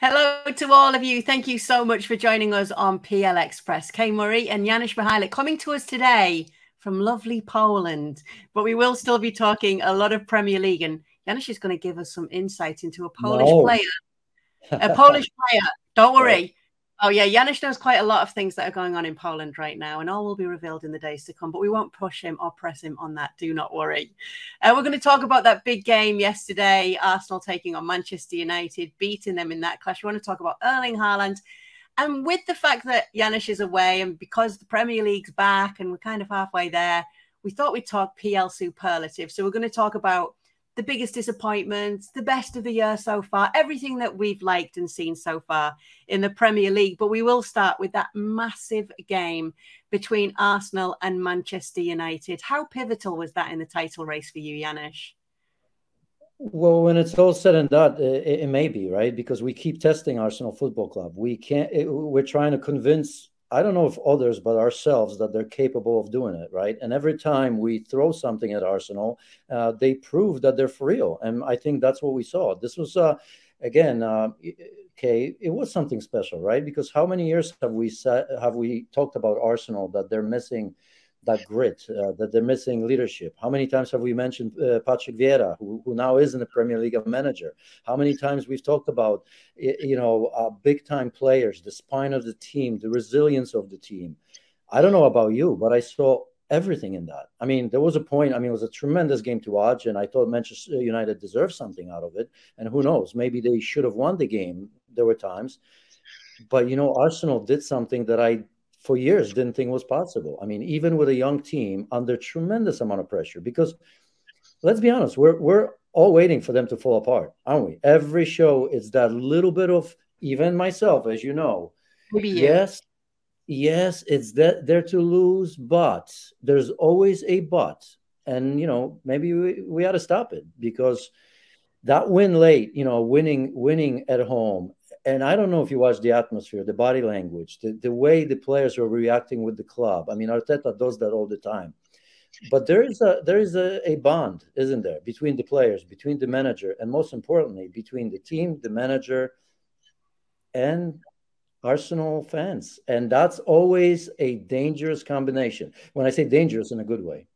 Hello to all of you. Thank you so much for joining us on PL Express. Kay Murray and Janusz Michallik coming to us today from lovely Poland. But we will still be talking a lot of Premier League. And Janusz is going to give us some insight into a Polish player. A Polish player. Don't worry. Oh, yeah. Janusz knows quite a lot of things that are going on in Poland right now, and all will be revealed in the days to come. But we won't push him or press him on that. Do not worry. We're going to talk about that big game yesterday, Arsenal taking on Manchester United, beating them in that clash. We want to talk about Erling Haaland. And with the fact that Janusz is away and because the Premier League's back and we're kind of halfway there, we thought we'd talk PL superlative. So we're going to talk about the biggest disappointments, the best of the year so far, everything that we've liked and seen so far in the Premier League. But we will start with that massive game between Arsenal and Manchester United. How pivotal was that in the title race for you, Janusz? Well, when it's all said and done, it may be, right? Because we keep testing Arsenal Football Club. We're trying to convince, I don't know if others, but ourselves, that they're capable of doing it, right? And every time we throw something at Arsenal, they prove that they're for real. And I think that's what we saw. This was, again, Kay, it was something special, right? Because how many years have we talked about Arsenal, that they're missing that grit, that they're missing leadership? How many times have we mentioned Patrick Vieira, who now is in the Premier League a manager? How many times we've talked about, big-time players, the spine of the team, the resilience of the team. I don't know about you, but I saw everything in that. I mean, there was a point, it was a tremendous game to watch, and I thought Manchester United deserved something out of it. And who knows, maybe they should have won the game. There were times. But, Arsenal did something that I for years didn't think was possible. I mean, even with a young team under tremendous amount of pressure, because let's be honest, we're all waiting for them to fall apart, aren't we? Every show, it's that little bit of, even myself, as you know, yes, it's there to lose, but there's always a but. And, maybe we ought to stop it, because that win late, winning at home. And I don't know if you watch the atmosphere, the body language, the way the players are reacting with the club. I mean, Arteta does that all the time. But there is a bond, isn't there, between the players, between the manager, and most importantly, between the team, the manager, and Arsenal fans. And that's always a dangerous combination. When I say dangerous, in a good way.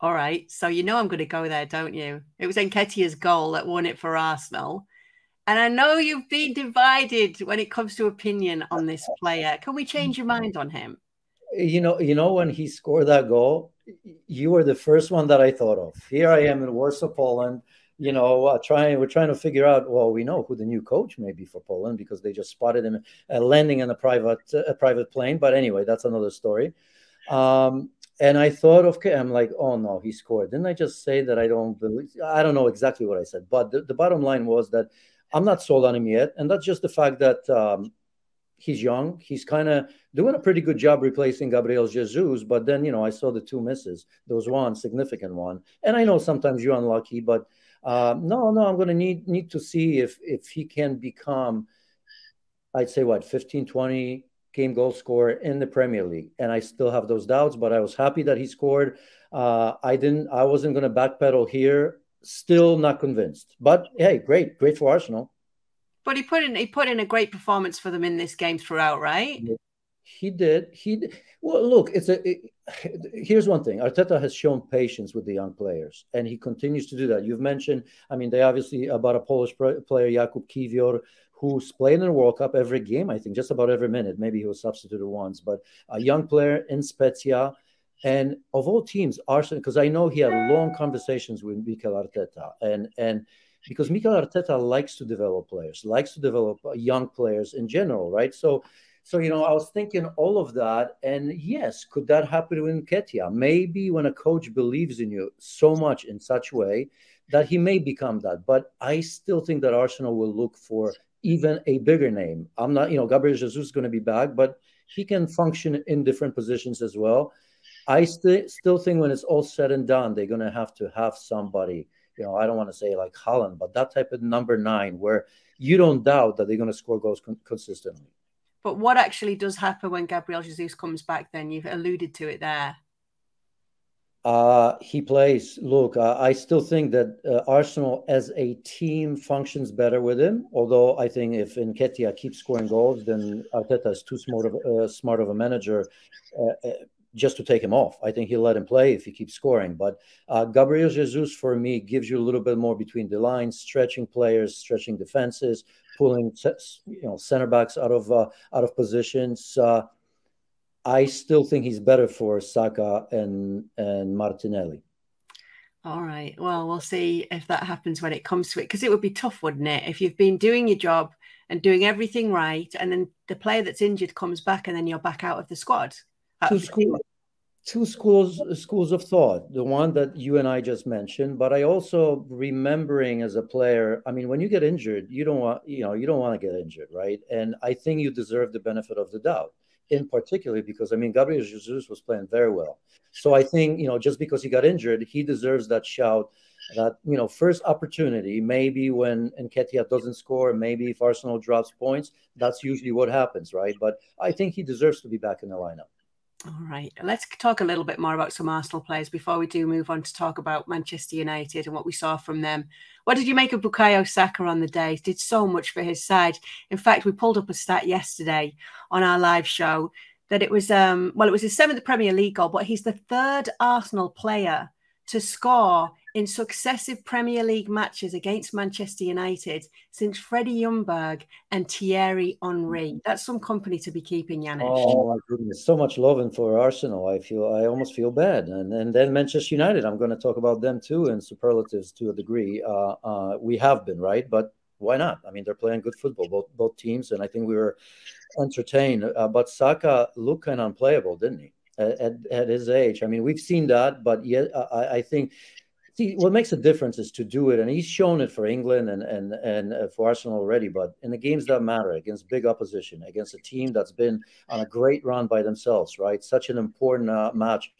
All right. So I'm going to go there, don't you? It was Nketiah's goal that won it for Arsenal. And I know you've been divided when it comes to opinion on this player. Can we change your mind on him? When he scored that goal, you were the first one that I thought of. Here I am in Warsaw, Poland, we're trying to figure out, well, we know who the new coach may be for Poland, because they just spotted him landing in a private plane. But anyway, that's another story. And I thought, okay, I'm like, oh no, he scored. Didn't I just say that I don't know exactly what I said, but the bottom line was that I'm not sold on him yet. And that's just the fact that he's young. He's kind of doing a pretty good job replacing Gabriel Jesus. But then, I saw the two misses. There was one significant one. And I know sometimes you're unlucky, but no, I'm going to need to see if he can become, I'd say, 15, 20 game goal scorer in the Premier League. And I still have those doubts, but I was happy that he scored. I wasn't going to backpedal here. Still not convinced, but hey, great for Arsenal. But he put in a great performance for them in this game throughout, right? He did. Well, look, here's one thing. Arteta has shown patience with the young players, and he continues to do that. You've mentioned, they obviously about a Polish player, Jakub Kiwior, who's playing in the World Cup every game, I think, just about every minute. Maybe he was substituted once, but a young player in Spezia. And of all teams, Arsenal, because I know he had long conversations with Mikel Arteta, and because Mikel Arteta likes to develop players, likes to develop young players in general, right? So I was thinking all of that, and yes, could that happen with Nketiah? Maybe when a coach believes in you so much in such a way that he may become that. But I still think that Arsenal will look for even a bigger name. I'm not, Gabriel Jesus is going to be back, but he can function in different positions as well. I still think when it's all said and done, they're going to have somebody, I don't want to say like Haaland, but that type of number 9 where you don't doubt that they're going to score goals consistently. But what actually does happen when Gabriel Jesus comes back then? You've alluded to it there. He plays. Look, I still think that Arsenal as a team functions better with him. Although I think if Nketiah keeps scoring goals, then Arteta is too smart of a manager just to take him off. I think he'll let him play if he keeps scoring. But Gabriel Jesus, for me, gives you a little bit more between the lines, stretching players, stretching defenses, pulling center backs out of positions. I still think he's better for Saka and Martinelli. All right. Well, we'll see if that happens when it comes to it, because it would be tough, wouldn't it? If you've been doing your job and doing everything right, and then the player that's injured comes back, and then you're back out of the squad. Two schools of thought. The one that you and I just mentioned, but I also remembering as a player. I mean, when you get injured, you don't want to get injured, right? And I think you deserve the benefit of the doubt. In particular, because I mean, Gabriel Jesus was playing very well. So I think, just because he got injured, he deserves that shout, that, first opportunity. Maybe when Nketiah doesn't score, maybe if Arsenal drops points, that's usually what happens, right? But I think he deserves to be back in the lineup. All right. Let's talk a little bit more about some Arsenal players before we do move on to talk about Manchester United and what we saw from them. What did you make of Bukayo Saka on the day? He did so much for his side. In fact, we pulled up a stat yesterday on our live show that it was, it was his 7th Premier League goal, but he's the 3rd Arsenal player to score in successive Premier League matches against Manchester United since Freddie Ljungberg and Thierry Henry. That's some company to be keeping, Janusz. Oh my goodness, so much loving for Arsenal. I almost feel bad. And then Manchester United, I'm going to talk about them too in superlatives to a degree. We have been, right? But why not? I mean, they're playing good football, both teams, and I think we were entertained. But Saka looked kind of unplayable, didn't he? At his age. I mean, we've seen that, but yet I think. See, what makes a difference is to do it, and he's shown it for England and for Arsenal already. But in the games that matter, against big opposition, against a team that's been on a great run by themselves, right? Such an important match,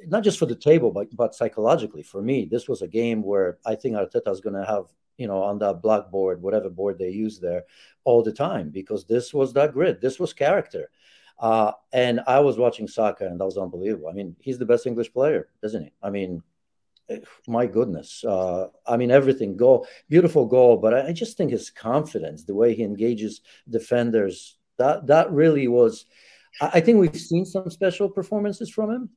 not just for the table, but psychologically. For me, this was a game where I think Arteta is going to have, on that blackboard, whatever board they use there, all the time, because this was that grit, this was character. And I was watching Saka, and that was unbelievable. I mean, he's the best English player, isn't he? I mean, my goodness. I mean, everything, beautiful goal, but I just think his confidence, the way he engages defenders, that really was, I think we've seen some special performances from him.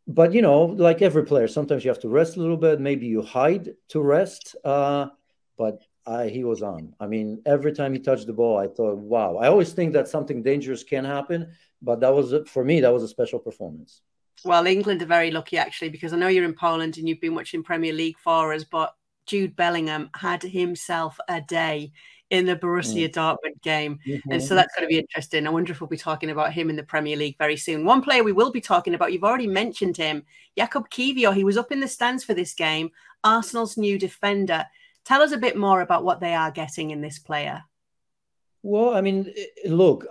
But, like every player, sometimes you have to rest a little bit. Maybe you hide to rest. But he was on. I mean, every time he touched the ball, I thought, wow. I always think that something dangerous can happen. But for me, that was a special performance. Well, England are very lucky, actually, because I know you're in Poland and you've been watching Premier League for us, but Jude Bellingham had himself a day in the Borussia Dortmund game. And so that's going to be interesting. I wonder if we'll be talking about him in the Premier League very soon. One player we will be talking about, you've already mentioned him, Jakub Kiwior. He was up in the stands for this game, Arsenal's new defender. Tell us a bit more about what they are getting in this player. Well, I mean, look,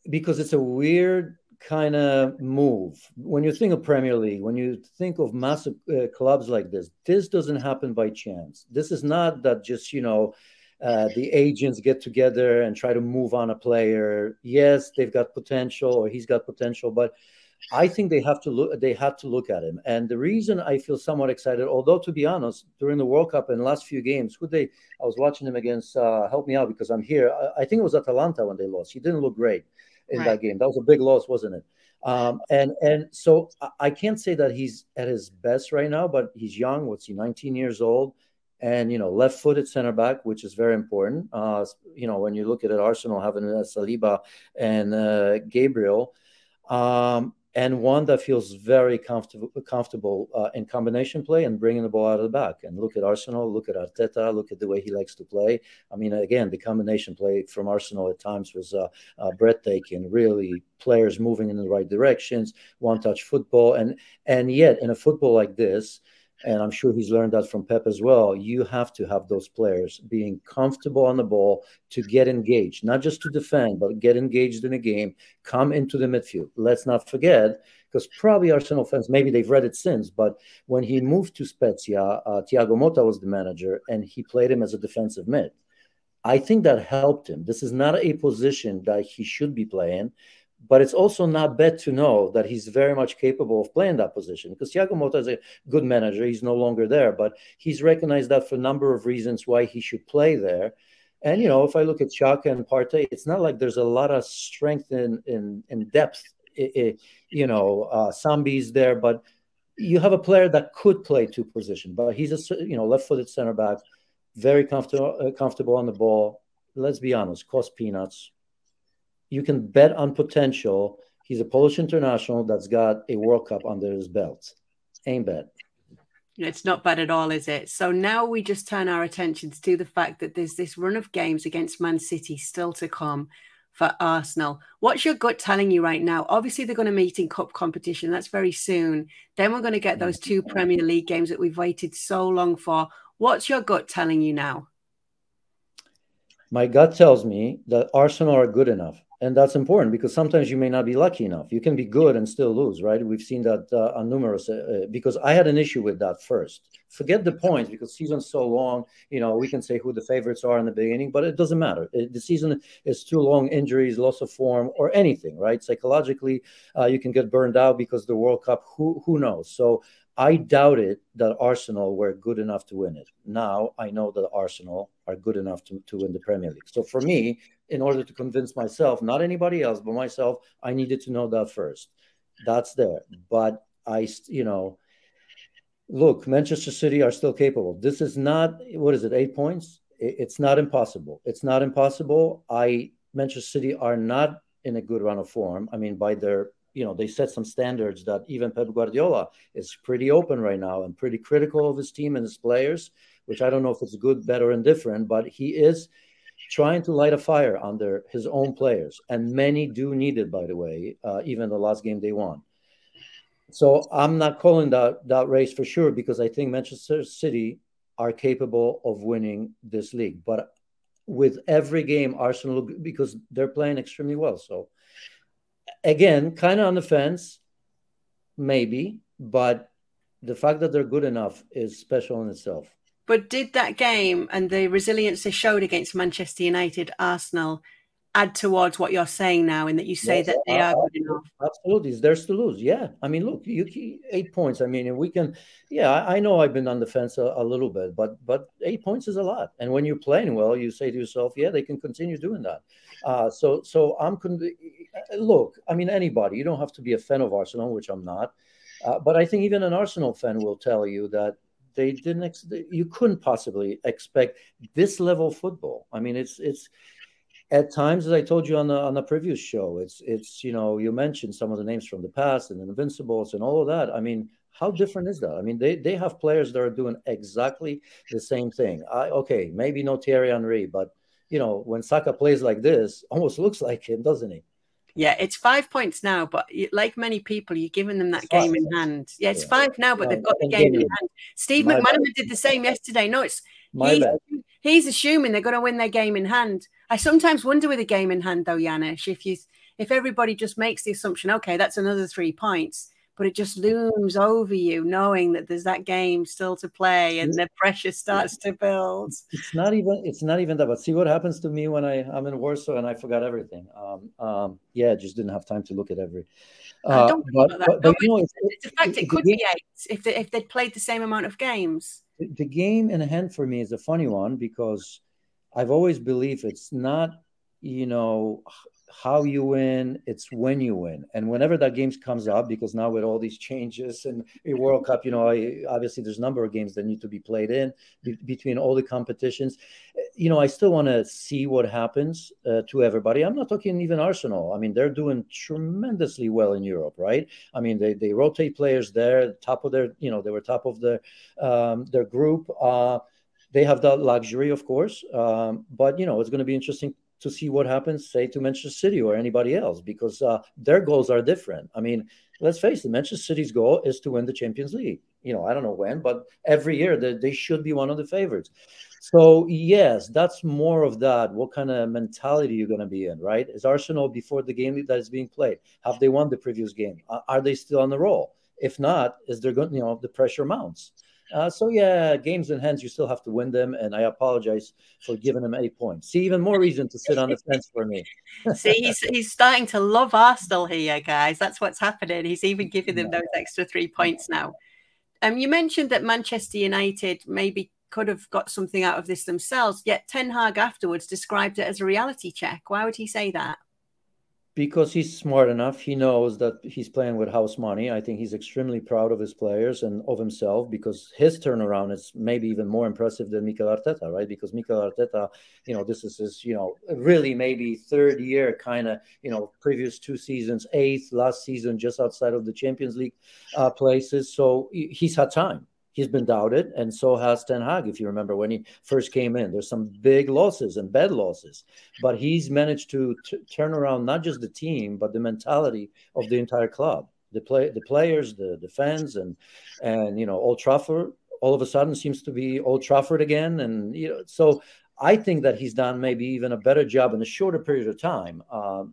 because it's a weird kind of move. When you think of Premier League, when you think of massive clubs like this doesn't happen by chance. This is not that just, the agents get together and try to move on a player. Yes, they've got potential, or he's got potential, but I think they have to look at him. And the reason I feel somewhat excited, although to be honest, during the World Cup in the last few games, I was watching him against, help me out because I'm here. I think it was Atalanta when they lost. He didn't look great in that game. That was a big loss, wasn't it? And so I can't say that he's at his best right now, but he's young. What's he, 19 years old? And, left-footed center back, which is very important. When you look at it, Arsenal having Saliba and Gabriel, and one that feels very comfortable in combination play and bringing the ball out of the back. And look at Arsenal, look at Arteta, look at the way he likes to play. I mean, again, the combination play from Arsenal at times was breathtaking, really players moving in the right directions, one-touch football. And yet, in a football like this, and I'm sure he's learned that from Pep as well, you have to have those players being comfortable on the ball to get engaged, not just to defend, but get engaged in a game, come into the midfield. Let's not forget, because probably Arsenal fans, maybe they've read it since, but when he moved to Spezia, Thiago Motta was the manager, and he played him as a defensive mid. I think that helped him. This is not a position that he should be playing, But it's also not bad to know that he's very much capable of playing that position, because Thiago Motta is a good manager. He's no longer there, but he's recognized that for a number of reasons why he should play there. And, if I look at Xhaka and Partey, it's not like there's a lot of strength in depth. Sambi's there, but you have a player that could play two positions, but he's a left-footed center back, very comfortable on the ball. Let's be honest, cost peanuts. You can bet on potential. He's a Polish international that's got a World Cup under his belt. Ain't bad. It's not bad at all, is it? So now we just turn our attentions to the fact that there's this run of games against Man City still to come for Arsenal. What's your gut telling you right now? Obviously, they're going to meet in cup competition. That's very soon. Then we're going to get those two Premier League games that we've waited so long for. What's your gut telling you now? My gut tells me that Arsenal are good enough. And that's important, because sometimes you may not be lucky enough. You can be good and still lose, right? We've seen that on numerous, because I had an issue with that first. Forget the points, because season's so long. We can say who the favorites are in the beginning, but it doesn't matter. The season is too long, injuries, loss of form, or anything, right? Psychologically, you can get burned out because the World Cup, who knows? So I doubted that Arsenal were good enough to win it. Now I know that Arsenal are good enough to win the Premier League. So for me, in order to convince myself, not anybody else, but myself, I needed to know that first. That's there. But look, Manchester City are still capable. This is not, 8 points? It's not impossible. It's not impossible. Manchester City are not in a good run of form. I mean, by their they set some standards that even Pep Guardiola is pretty open right now and pretty critical of his team and his players, which I don't know if it's good, bad, or indifferent, but he is trying to light a fire under his own players. And many do need it, by the way, even the last game they won. So I'm not calling that race for sure, because I think Manchester City are capable of winning this league. But with every game, Arsenal, because they're playing extremely well. So again, kind of on the fence, maybe, but the fact that they're good enough is special in itself. But did that game and the resilience they showed against Manchester United, Arsenal, add towards what you're saying now, in that you say that they are good enough? Absolutely. It's theirs to lose. Yeah. I mean, look, 8 points. I mean, we can, I know I've been on the fence a little bit, but 8 points is a lot. And when you're playing well, you say to yourself, yeah, they can continue doing that. So look, I mean, anybody, you don't have to be a fan of Arsenal, which I'm not. But I think even an Arsenal fan will tell you that you couldn't possibly expect this level of football. I mean, it's at times, as I told you on the previous show, it's you mentioned some of the names from the past and Invincibles and all of that. I mean, how different is that? I mean, they have players that are doing exactly the same thing. Okay, maybe no Thierry Henry, but when Saka plays like this, almost looks like him, doesn't he? Yeah, it's 5 points now, but like many people, you're giving them that game in hand. Yeah, it's 5 now, but they've got the game in hand. Steve McManaman did the same yesterday. No, he's assuming they're going to win their game in hand. I sometimes wonder with a game in hand, though, Janusz, if everybody just makes the assumption, okay, that's another 3 points, but it just looms over you, knowing that there's that game still to play and the pressure starts to build. It's not even that. But see what happens to me when I'm in Warsaw and I forgot everything. Just didn't have time to look at every. Don't but it's a fact. It could be 8 if they'd played the same amount of games. The game in hand for me is a funny one, because I've always believed it's not, how you win, it's when you win. And whenever that game comes up, because now with all these changes and a World Cup, obviously there's a number of games that need to be played in between all the competitions. I still want to see what happens to everybody. I'm not talking even Arsenal. I mean, they're doing tremendously well in Europe, right? I mean, they rotate players there, top of their, they were top of their group. They have that luxury, of course. But, it's going to be interesting to see what happens, say, to Manchester City or anybody else, because their goals are different. I mean, let's face it, Manchester City's goal is to win the Champions League. I don't know when, but every year they should be one of the favorites. So, yes, that's more of that. What kind of mentality you're going to be in, right? Is Arsenal, before the game that is being played, have they won the previous game? Are they still on the roll? If not, is there going, the pressure mounts. So yeah, games in hands, you still have to win them, and I apologize for giving him 8 points. See, even more reason to sit on the fence for me. See, he's starting to love Arsenal here, guys. That's what's happening. He's even giving them those extra 3 points now. You mentioned that Manchester United maybe could have got something out of this themselves, yet Ten Hag afterwards described it as a reality check. Why would he say that? Because he's smart enough. He knows that he's playing with house money. I think he's extremely proud of his players and of himself, because his turnaround is maybe even more impressive than Mikel Arteta, right? Because Mikel Arteta, this is his, really maybe third year kind of, previous 2 seasons, 8th, last season, just outside of the Champions League places. So he's had time. He's been doubted, and so has Ten Hag, if you remember when he first came in. There's some big losses and bad losses, but he's managed to turn around not just the team, but the mentality of the entire club, the players, the fans, and Old Trafford all of a sudden seems to be Old Trafford again. And so I think that he's done maybe even a better job in a shorter period of time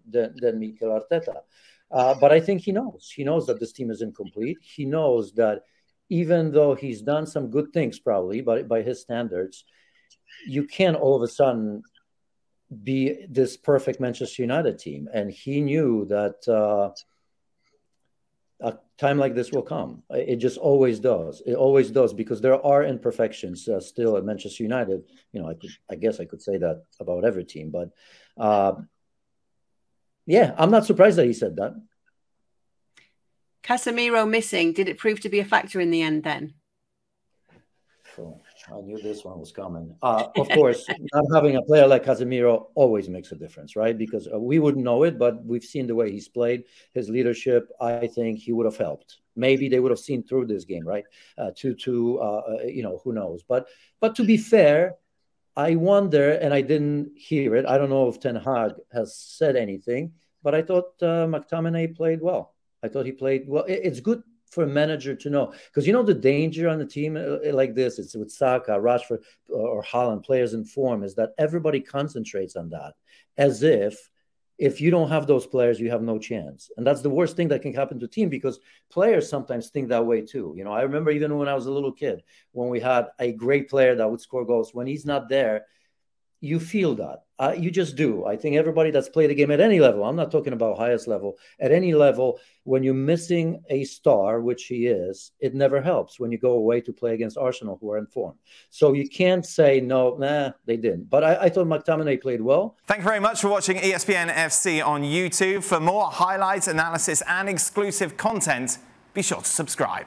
than Mikel Arteta. But I think he knows that this team is incomplete. He knows that even though he's done some good things, probably by his standards, you can't all of a sudden be this perfect Manchester United team. And he knew that a time like this will come. It just always does. It always does, because there are imperfections still at Manchester United. I guess I could say that about every team. But yeah, I'm not surprised that he said that. Casemiro missing, did it prove to be a factor in the end then? Oh, I knew this one was coming. Of course, not having a player like Casemiro always makes a difference, right? Because we wouldn't know it, but we've seen the way he's played, his leadership. I think he would have helped. Maybe they would have seen through this game, right? Who knows? But to be fair, I wonder, and I didn't hear it. I don't know if Ten Hag has said anything, but I thought McTominay played well. I thought he played well. It's good for a manager to know, because the danger on the team like this, it's with Saka, Rashford, or Haaland, players in form, is that everybody concentrates on that, as if you don't have those players, you have no chance. And that's the worst thing that can happen to a team, because players sometimes think that way too. I remember even when I was a little kid, when we had a great player that would score goals, when he's not there, you feel that. You just do. I think everybody that's played a game at any level, I'm not talking about highest level, at any level, when you're missing a star, which he is, it never helps when you go away to play against Arsenal, who are in form. So you can't say, no, they didn't. But I thought McTominay played well. Thank you very much for watching ESPN FC on YouTube. For more highlights, analysis, and exclusive content, be sure to subscribe.